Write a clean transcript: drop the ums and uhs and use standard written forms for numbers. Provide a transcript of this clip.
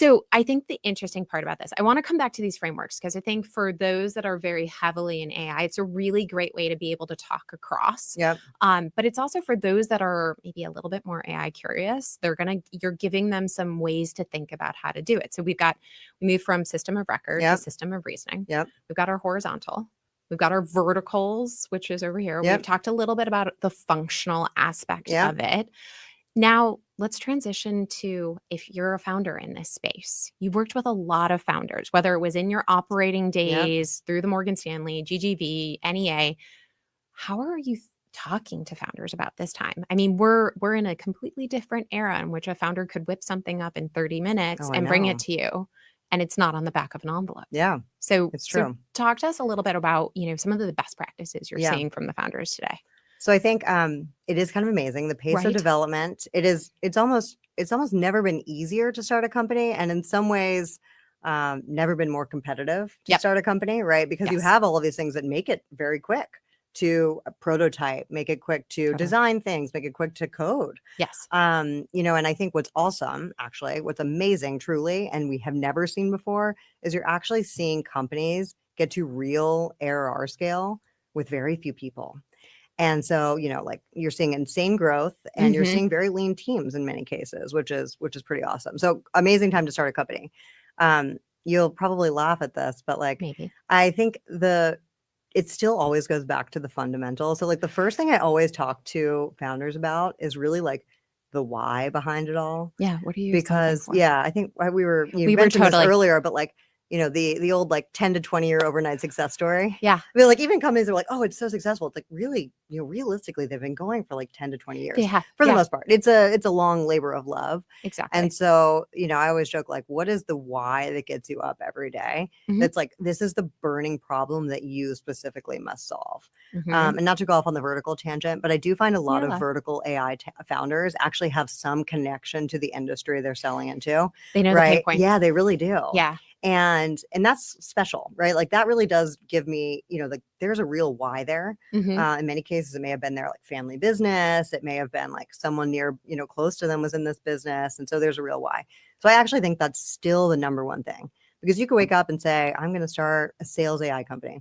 So I think the interesting part about this, I want to come back to these frameworks because I think for those that are very heavily in AI, it's a really great way to be able to talk across. Yep. But it's also for those that are maybe a little bit more AI curious, you're giving them some ways to think about how to do it. So we moved from system of record to Yep. system of reasoning. Yep. We've got our horizontal. We've got our verticals, which is over here. Yep. We've talked a little bit about the functional aspect Yep. of it. Now, let's transition to if you're a founder in this space. You've worked with a lot of founders, whether it was in your operating days through the Morgan Stanley, GGV, NEA. How are you talking to founders about this time? I mean, we're in a completely different era in which a founder could whip something up in 30 minutes Oh, I and bring know. it to you, and it's not on the back of an envelope. Yeah, So, it's so true. talk to us a little bit about, some of the best practices you're Yeah. seeing from the founders today. So I think it is kind of amazing. The pace of Right? development, it's almost never been easier to start a company, and in some ways, never been more competitive to Yep. start a company, right? Because you Yes. have all of these things that make it very quick to prototype, make it quick to Totally. design things, make it quick to code. Yes. And I think what's awesome, actually, what's amazing, truly, and we have never seen before, is you're actually seeing companies get to real ARR scale with very few people. And so, like you're seeing insane growth and you're Mhm. seeing very lean teams in many cases, which is pretty awesome. So amazing time to start a company. You'll probably laugh at this, but like, Maybe. I think it still always goes back to the fundamentals. So like the first thing I always talk to founders about is really like the why behind it all. Yeah, what are you solving Because for? I think you We were mentioned this totally. earlier, but like, the old like 10 to 20-year overnight success story. Yeah. I mean, like even companies are like, oh, it's so successful. It's like really, realistically, they've been going for like 10 to 20 They years have. for the Yeah, most part. It's a long labor of love. exactly. And so, I always joke like, what is the why that gets you up every day? Mhm. That's like, this is the burning problem that you specifically must solve. Mhm. And not to go off on the vertical tangent, but I do find a lot You're of allowed. vertical AI founders actually have some connection to the industry they're selling into. They know the pain Right? points. Yeah, they really do. Yeah. And that's special, right? Like that really does give me, like there's a real why there. Mhm. In many cases, it may have been their like family business. It may have been like someone near, close to them was in this business. And so there's a real why. So I actually think that's still the number one thing, because you could wake up and say, I'm going to start a sales AI company.